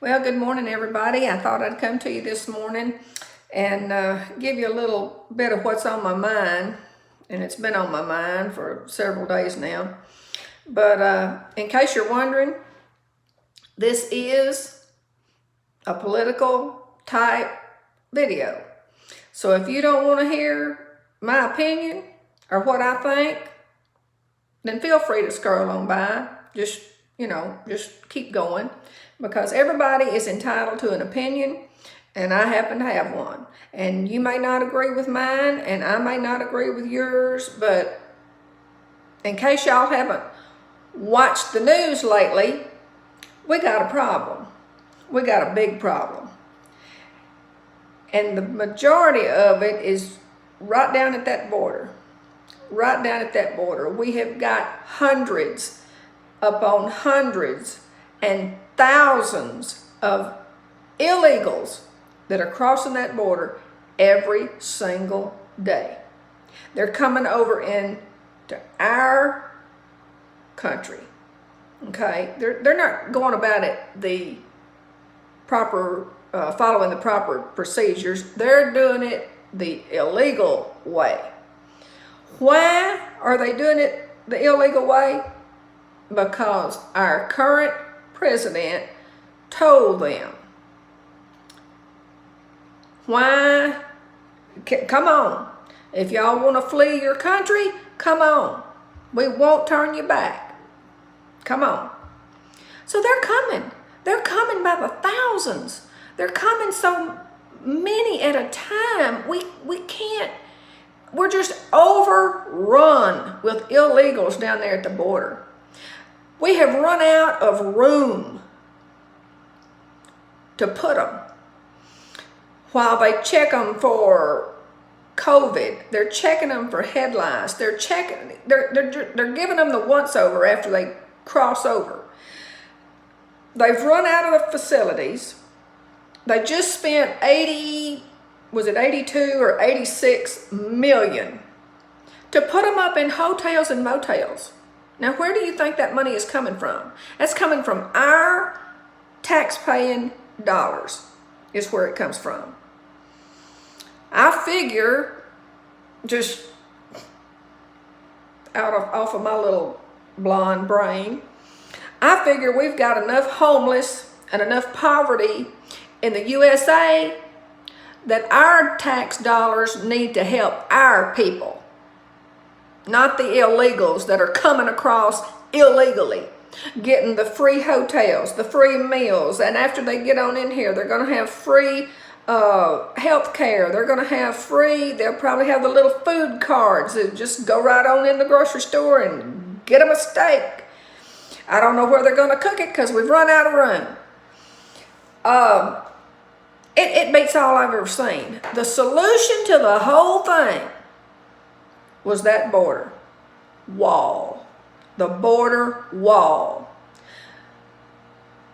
Well, good morning, everybody. I thought I'd come to you this morning and give you a little bit of what's on my mind. And it's been on my mind for several days now. But in case you're wondering, this is a political type video. So if you don't want to hear my opinion or what I think, then feel free to scroll on by. Just keep going, because everybody is entitled to an opinion, and I happen to have one. And you may not agree with mine, and I may not agree with yours, but in case y'all haven't watched the news lately, we got a problem. We got a big problem. And the majority of it is right down at that border. Right down at that border. We have got hundreds upon hundreds and thousands of illegals that are crossing that border every single day. They're coming over into our country. Okay, they're not going about it the proper, following the proper procedures. They're doing it the illegal way. Why are they doing it the illegal way? Because our current president told them. Why? Come on. If y'all want to flee your country, come on. We won't turn you back. Come on. So they're coming. They're coming by the thousands. They're coming so many at a time. We can't. We're just overrun with illegals down there at the border. We have run out of room to put them. While they check them for COVID, they're checking them for headlines. They're giving them the once over after they cross over. They've run out of the facilities. They just spent 82 or 86 million to put them up in hotels and motels. Now, where do you think that money is coming from? That's coming from our tax-paying dollars, is where it comes from. I figure, just off of my little blonde brain, I figure we've got enough homeless and enough poverty in the USA that our tax dollars need to help our people. Not the illegals that are coming across illegally, getting the free hotels, the free meals, and after they get on in here, they're going to have free health care. They're going to have free, they'll probably have the little food cards that just go right on in the grocery store and get them a steak. I don't know where they're going to cook it because we've run out of room. It beats all I've ever seen. The solution to the whole thing was that border wall, the border wall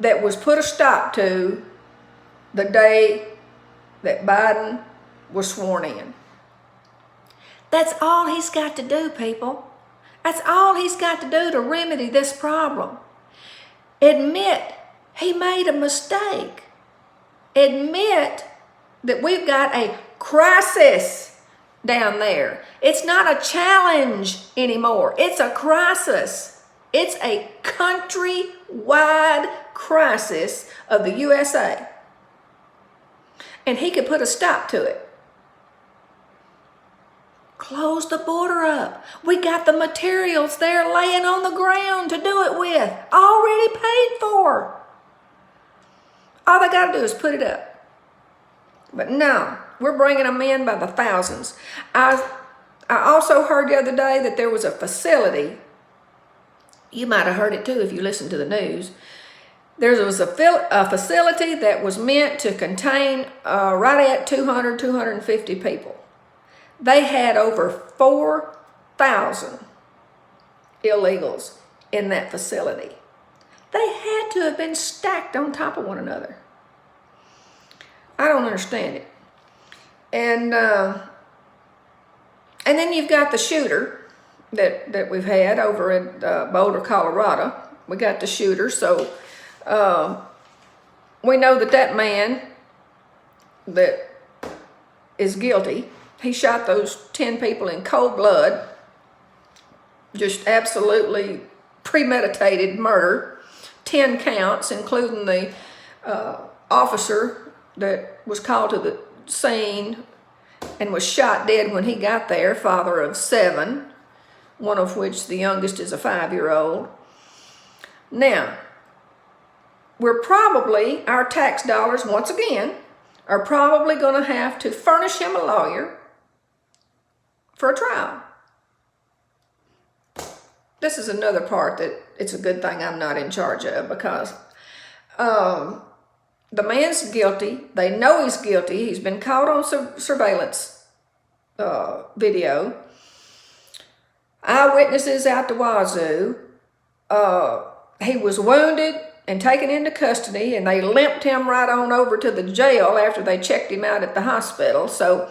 that was put a stop to the day that Biden was sworn in. That's all he's got to do, people. That's all he's got to do to remedy this problem. Admit he made a mistake. Admit that we've got a crisis down there. It's not a challenge anymore. It's a crisis. It's a country-wide crisis of the USA. And he could put a stop to it. Close the border up. We got the materials there laying on the ground to do it with, already paid for. All they got to do is put it up. But no, we're bringing them in by the thousands. I also heard the other day that there was a facility. You might have heard it too if you listened to the news. There was a facility that was meant to contain right at 250 people. They had over 4,000 illegals in that facility. They had to have been stacked on top of one another. I don't understand it. And then you've got the shooter that we've had over in Boulder, Colorado. We got the shooter, so we know that that man that is guilty, he shot those 10 people in cold blood, just absolutely premeditated murder, 10 counts, including the officer that was called to the scene and was shot dead when he got there, father of 7, one of which the youngest is a 5-year-old. Now, we're probably, our tax dollars, once again, are probably going to have to furnish him a lawyer for a trial. This is another part that it's a good thing I'm not in charge of, because the man's guilty. They know he's guilty. He's been caught on surveillance video. Eyewitnesses out the wazoo. He was wounded and taken into custody, and they limped him right on over to the jail after they checked him out at the hospital. So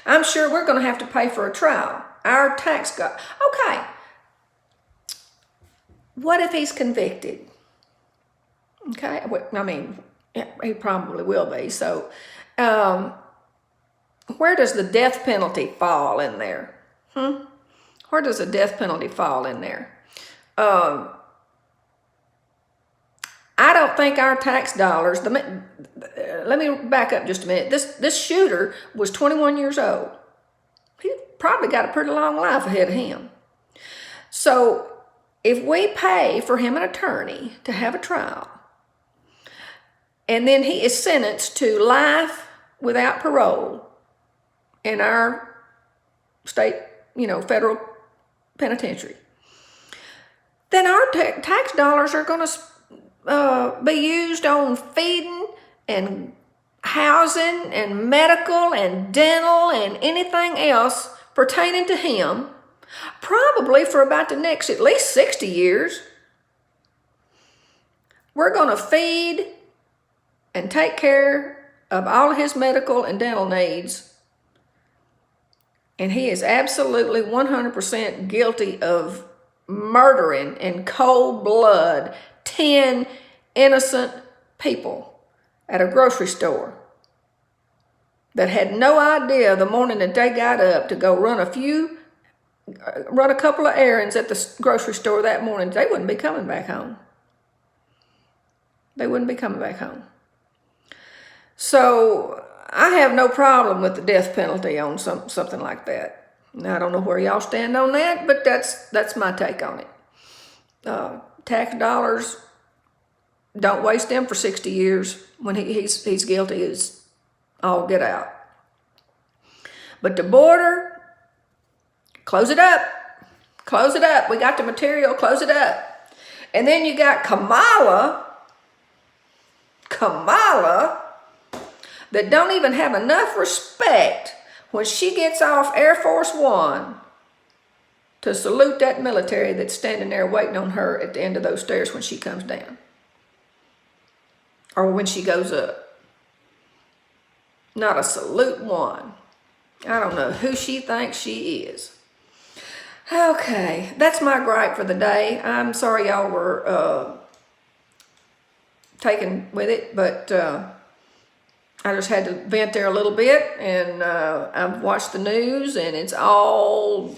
I'm sure we're going to have to pay for a trial. Our tax guy. Okay. What if he's convicted? Okay. I mean, he probably will be. So where does the death penalty fall in there? Where does the death penalty fall in there? I don't think our tax dollars, let me back up just a minute. This shooter was 21 years old. He probably got a pretty long life ahead of him. So if we pay for him an attorney to have a trial, and then he is sentenced to life without parole in our state, federal penitentiary, then our tax dollars are going to be used on feeding and housing and medical and dental and anything else pertaining to him, probably for about the next at least 60 years. We're going to feed and take care of all of his medical and dental needs. And he is absolutely 100% guilty of murdering in cold blood 10 innocent people at a grocery store that had no idea the morning that they got up to go run a couple of errands at the grocery store that morning. They wouldn't be coming back home. They wouldn't be coming back home. So I have no problem with the death penalty on something like that. Now, I don't know where y'all stand on that, but that's my take on it. Tax dollars, don't waste them for 60 years when he's guilty as all get out. But the border, close it up. Close it up. We got the material, close it up. And then you got Kamala, that don't even have enough respect when she gets off Air Force One to salute that military that's standing there waiting on her at the end of those stairs when she comes down. Or when she goes up. Not a salute one. I don't know who she thinks she is. Okay, that's my gripe for the day. I'm sorry y'all were taken with it, but I just had to vent there a little bit, and I've watched the news, and it's all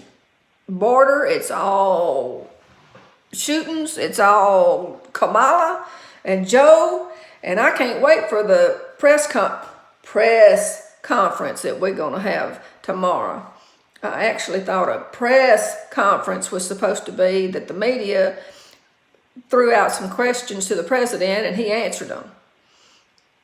border, it's all shootings, it's all Kamala and Joe, and I can't wait for the press conference that we're going to have tomorrow. I actually thought a press conference was supposed to be that the media threw out some questions to the president and he answered them.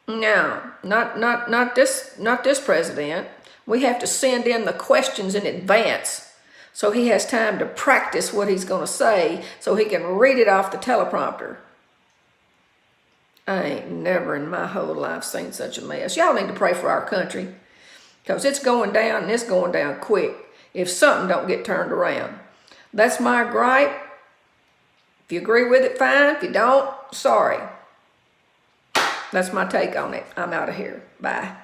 No, not this president. We have to send in the questions in advance so he has time to practice what he's going to say so he can read it off the teleprompter. I ain't never in my whole life seen such a mess. Y'all need to pray for our country because it's going down, and it's going down quick if something don't get turned around. That's my gripe. If you agree with it, fine. If you don't, sorry. That's my take on it. I'm out of here. Bye.